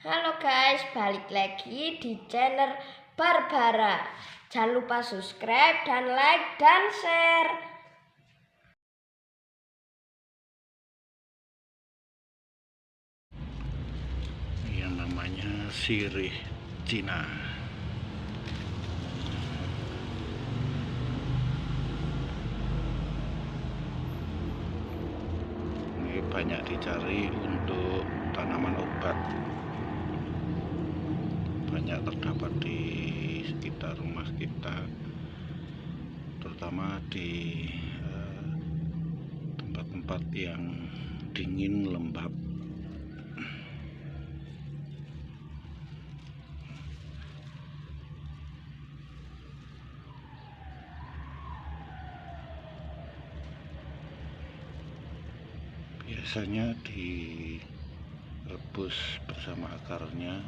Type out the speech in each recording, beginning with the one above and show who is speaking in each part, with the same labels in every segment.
Speaker 1: Halo guys, balik lagi di channel Barbara. Jangan lupa subscribe dan like dan share.
Speaker 2: Yang namanya sirih Cina. Ini banyak dicari untuk tanaman obat. Banyak terdapat di sekitar rumah kita, terutama di tempat-tempat yang dingin lembab. Biasanya direbus bersama akarnya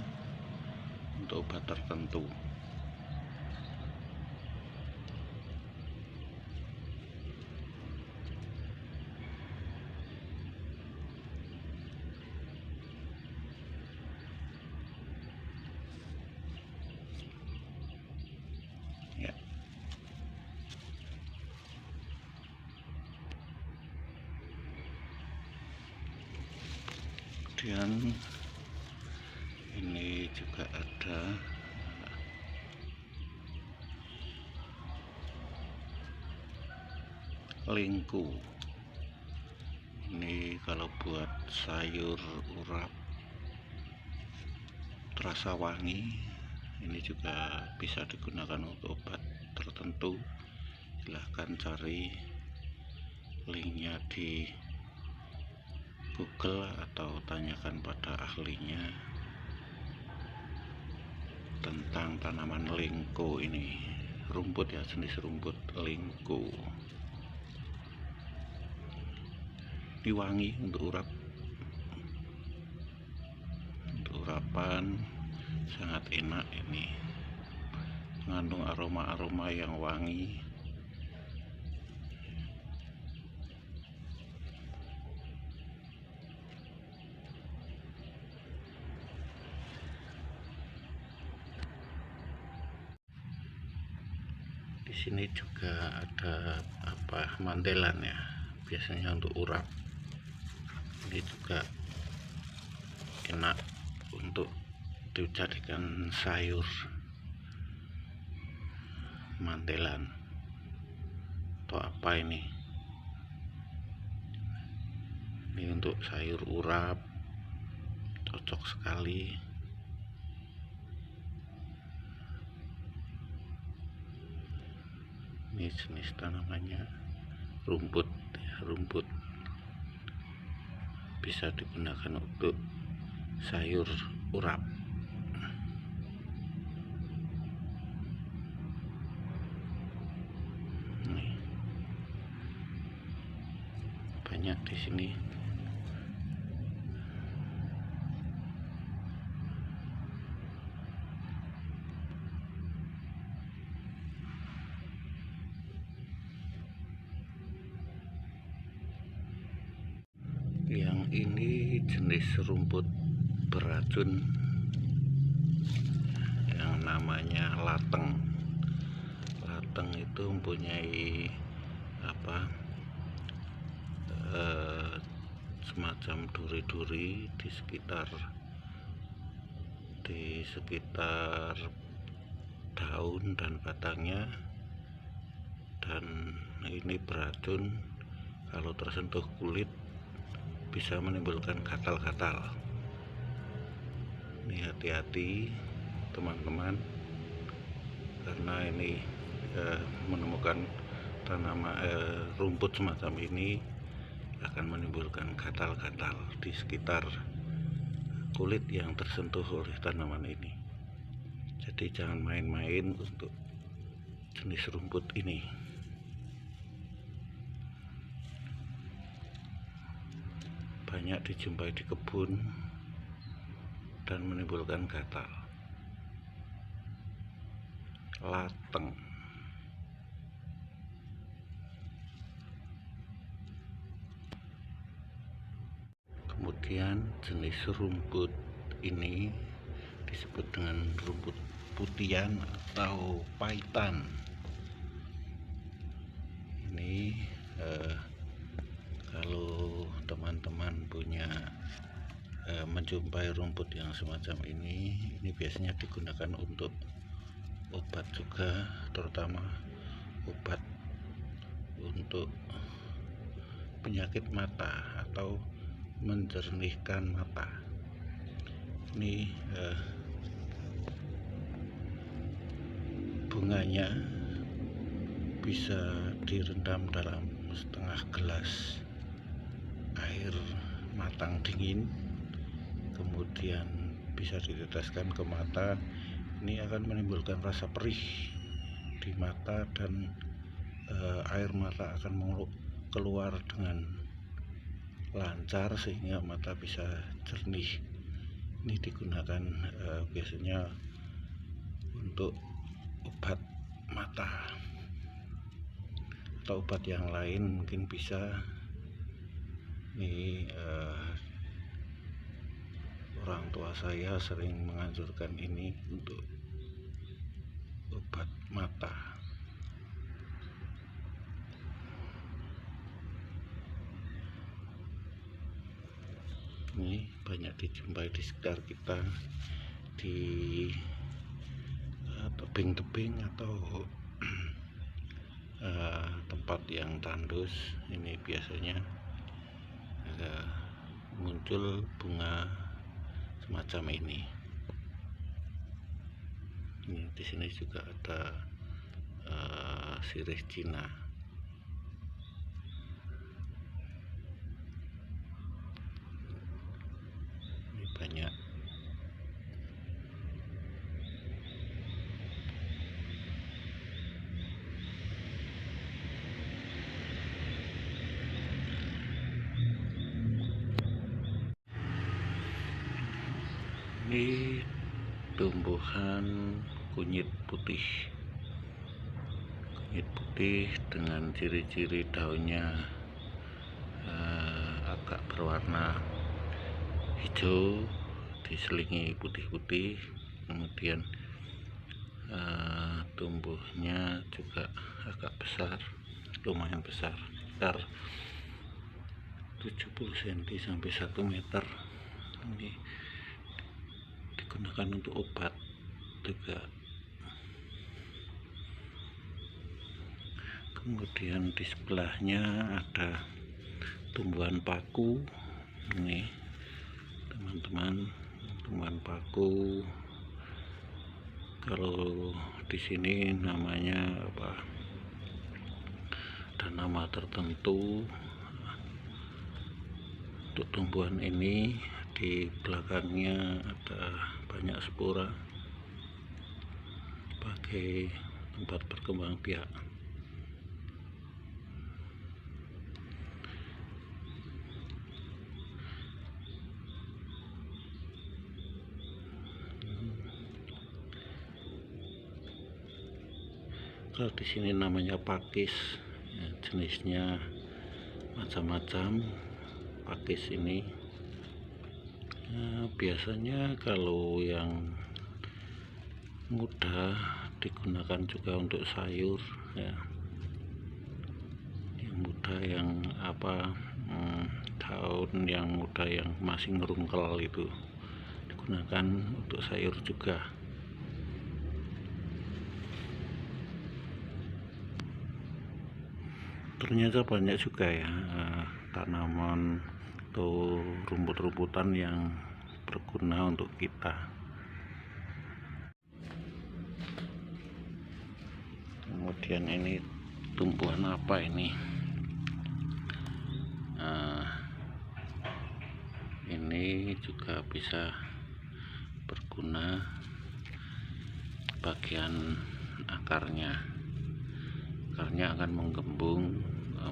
Speaker 2: untuk obat tertentu. Ya. Kemudian ini juga ada lengku. Ini kalau buat sayur urap terasa wangi. Ini juga bisa digunakan untuk obat tertentu. Silahkan cari linknya di Google atau tanyakan pada ahlinya tentang tanaman lengko ini. Rumput ya, jenis rumput lengko. Ini wangi untuk urap, untuk urapan sangat enak. Ini mengandung aroma-aroma yang wangi. Di sini juga ada mandelan ya, biasanya untuk urap. Ini juga enak untuk dijadikan sayur, mandelan atau apa ini untuk sayur urap, cocok sekali. Ini jenis tanamannya rumput ya, rumput bisa digunakan untuk sayur urap. Nih, banyak di sini. Yang ini jenis rumput beracun yang namanya lateng. Lateng itu mempunyai semacam duri-duri di sekitar daun dan batangnya, dan ini beracun. Kalau tersentuh kulit bisa menimbulkan gatal-gatal. Ini hati-hati teman-teman, karena ini menemukan tanaman rumput semacam ini akan menimbulkan gatal-gatal di sekitar kulit yang tersentuh oleh tanaman ini. Jadi jangan main-main untuk jenis rumput ini. Banyak dijumpai di kebun dan menimbulkan gatal. Lateng. Kemudian jenis rumput ini disebut dengan rumput putihan atau paitan. Ini kalau teman-teman punya menjumpai rumput yang semacam ini biasanya digunakan untuk obat juga, terutama obat untuk penyakit mata atau menjernihkan mata. Ini bunganya bisa direndam dalam setengah gelas air matang dingin, kemudian bisa diteteskan ke mata. Ini akan menimbulkan rasa perih di mata dan air mata akan keluar dengan lancar sehingga mata bisa jernih. Ini digunakan biasanya untuk obat mata, atau obat yang lain mungkin bisa. Ini orang tua saya sering menganjurkan ini untuk obat mata. Ini banyak dijumpai di sekitar kita, di tebing-tebing atau tempat yang tandus. Ini biasanya muncul bunga semacam ini. Ini di sini juga ada sirih Cina. Ini banyak. Ini tumbuhan kunyit putih. Kunyit putih dengan ciri-ciri daunnya agak berwarna hijau, diselingi putih-putih. Kemudian tumbuhnya juga agak besar, lumayan besar, sekitar 70 cm sampai 1 meter. Ini digunakan untuk obat juga. Kemudian di sebelahnya ada tumbuhan paku. Ini teman-teman, tumbuhan paku. Kalau di sini namanya apa? Ada nama tertentu untuk tumbuhan ini. Di belakangnya ada banyak spora sebagai tempat berkembang biak. Kalau di sini namanya pakis, ya, jenisnya macam-macam. Pakis ini biasanya kalau yang muda digunakan juga untuk sayur, ya. Yang muda, yang daun yang muda yang masih ngerungkel itu digunakan untuk sayur juga. Ternyata banyak juga ya tanaman atau rumput-rumputan yang berguna untuk kita. Kemudian ini tumbuhan apa ini? Ini juga bisa berguna bagian akarnya. Akarnya akan menggembung,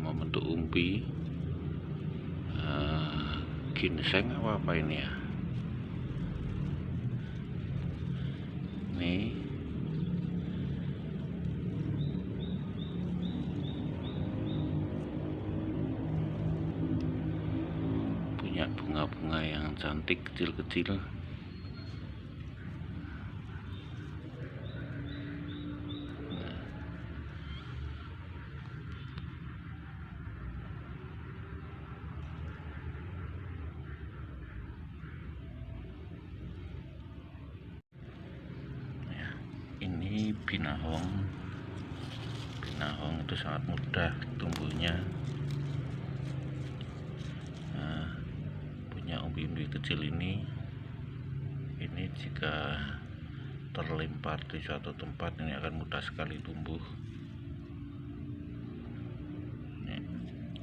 Speaker 2: membentuk umbi. Ginseng apa ini ya? Ini punya bunga-bunga yang cantik kecil-kecil. Ini binahong. Binahong itu sangat mudah tumbuhnya. Nah, punya umbi-umbi kecil ini jika terlempar di suatu tempat ini akan mudah sekali tumbuh.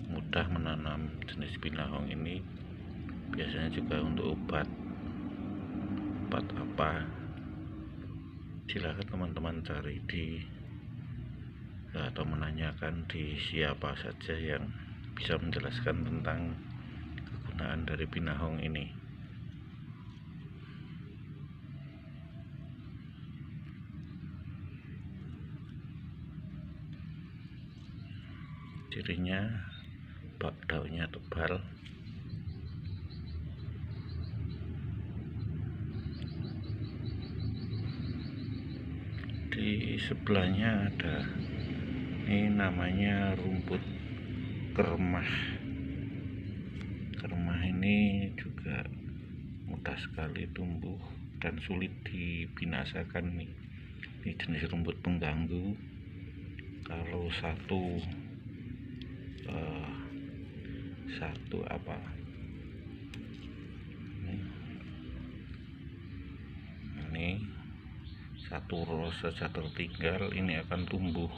Speaker 2: Mudah menanam jenis binahong ini, biasanya juga untuk obat apa, silakan teman-teman cari atau menanyakan di siapa saja yang bisa menjelaskan tentang kegunaan dari binahong ini. Cirinya daunnya tebal, di sebelahnya ada ini namanya rumput kermah. Kermah ini juga mudah sekali tumbuh dan sulit dibinasakan nih. Ini jenis rumput pengganggu. Kalau satu ini satu ros saja tertinggal, ini akan tumbuh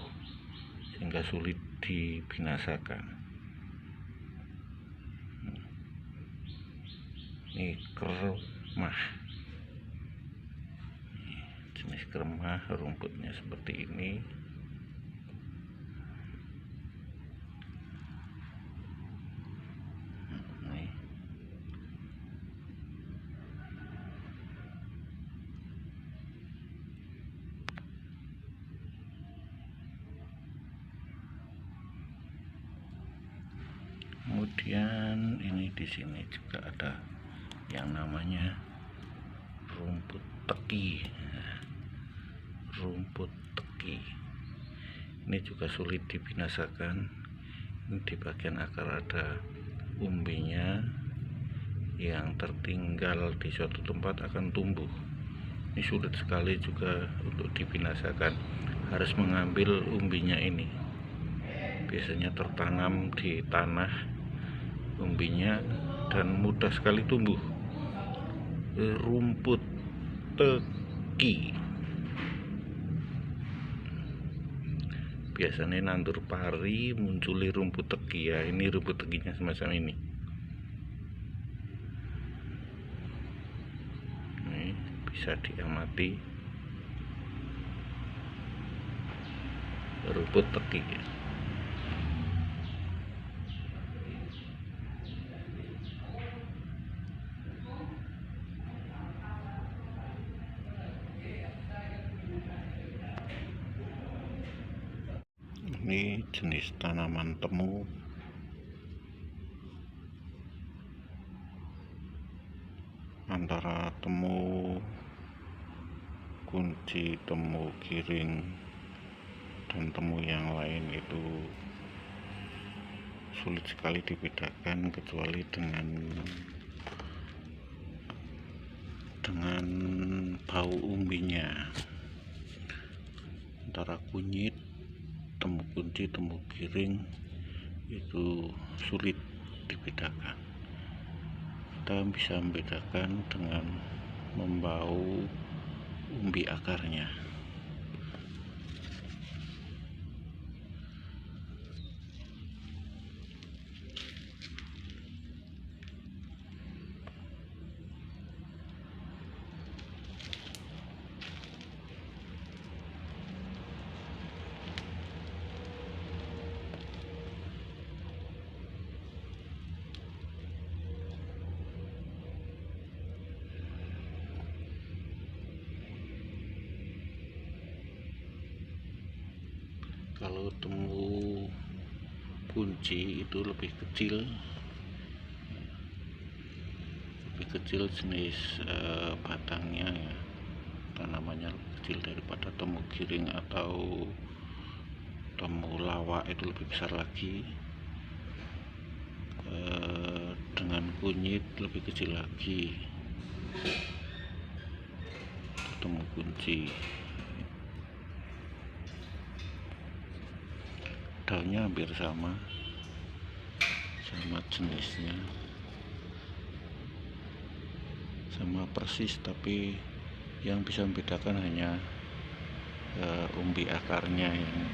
Speaker 2: sehingga sulit dibinasakan. Ini kermah, jenis kermah, rumputnya seperti ini. Kemudian ini di sini juga ada yang namanya rumput teki. Rumput teki ini juga sulit dibinasakan. Ini di bagian akar ada umbinya yang tertinggal di suatu tempat akan tumbuh. Ini sulit sekali juga untuk dibinasakan, harus mengambil umbinya ini. Biasanya tertanam di tanah umbinya dan mudah sekali tumbuh. Rumput teki biasanya nandur pari munculi rumput teki ya. Ini rumput tekinya semacam ini. Ini bisa diamati rumput teki. Ini jenis tanaman temu. Antara temu kunci, temu giring, dan temu yang lain itu sulit sekali dibedakan kecuali dengan bau umbinya. Antara kunyit, temu kunci, temu giring itu sulit dibedakan. Kita bisa membedakan dengan membau umbi akarnya. Kalau temu kunci itu lebih kecil jenis batangnya ya, tanamannya lebih kecil daripada temu giring atau temu lawak, itu lebih besar lagi. Dengan kunyit lebih kecil lagi, temu kunci. daunnya hampir sama jenisnya, sama persis, tapi yang bisa membedakan hanya umbi akarnya yang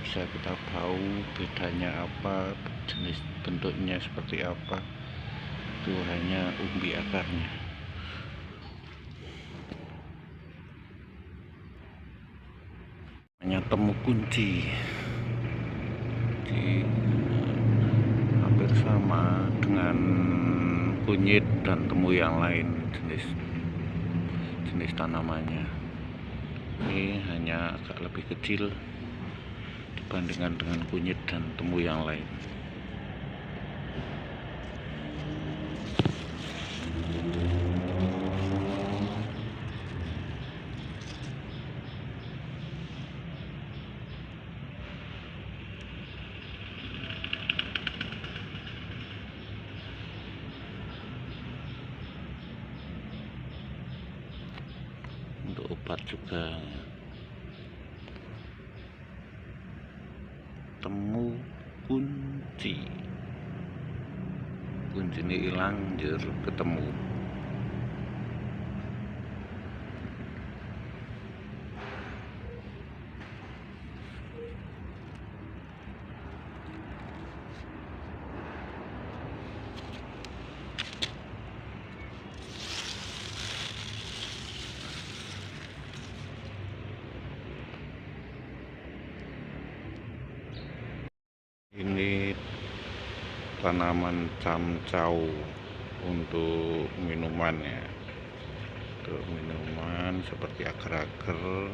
Speaker 2: bisa kita tahu bedanya apa, jenis bentuknya seperti apa, itu hanya umbi akarnya. Hanya temu kunci, jadi hampir sama dengan kunyit dan temu yang lain jenis tanamannya. Ini hanya agak lebih kecil dibandingkan dengan kunyit dan temu yang lain. Untuk obat juga temu kunci ini hilang jer ketemu. Ini tanaman camcau untuk minuman ya, untuk minuman seperti agar-agar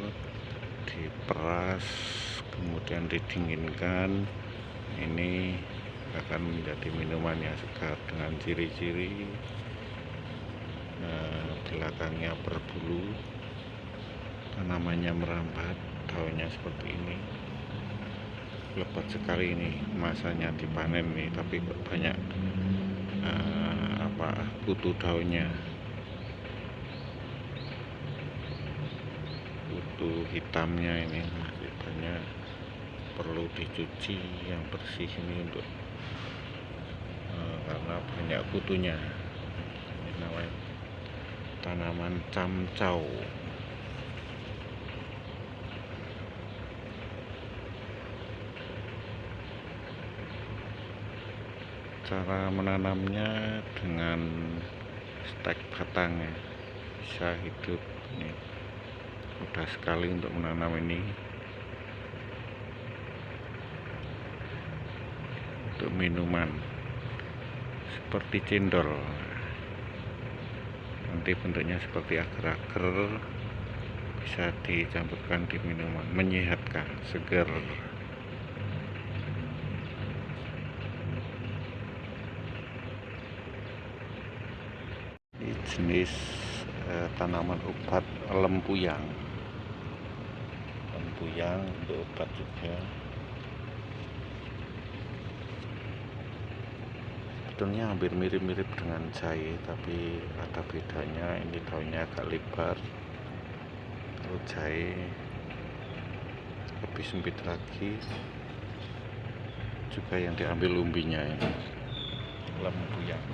Speaker 2: diperas kemudian didinginkan. Ini akan menjadi minuman yang segar dengan ciri-ciri belakangnya berbulu, tanamannya merambat, daunnya seperti ini. Lebat sekali ini, masanya dipanen nih, tapi banyak kutu daunnya, kutu hitamnya ini masih banyak, perlu dicuci yang bersih ini untuk karena banyak kutunya. Ini namanya tanaman camcau. Cara menanamnya dengan stek batang ya, bisa hidup. Ini mudah sekali untuk menanam ini. Untuk minuman seperti cendol, nanti bentuknya seperti agar-agar, bisa dicampurkan di minuman, menyehatkan, segar. Jenis tanaman obat lempuyang untuk obat juga. Sebetulnya hampir mirip-mirip dengan jahe, tapi ada bedanya. Ini daunnya agak lebar, kalau jahe lebih sempit lagi. Juga yang diambil umbinya ini lempuyang.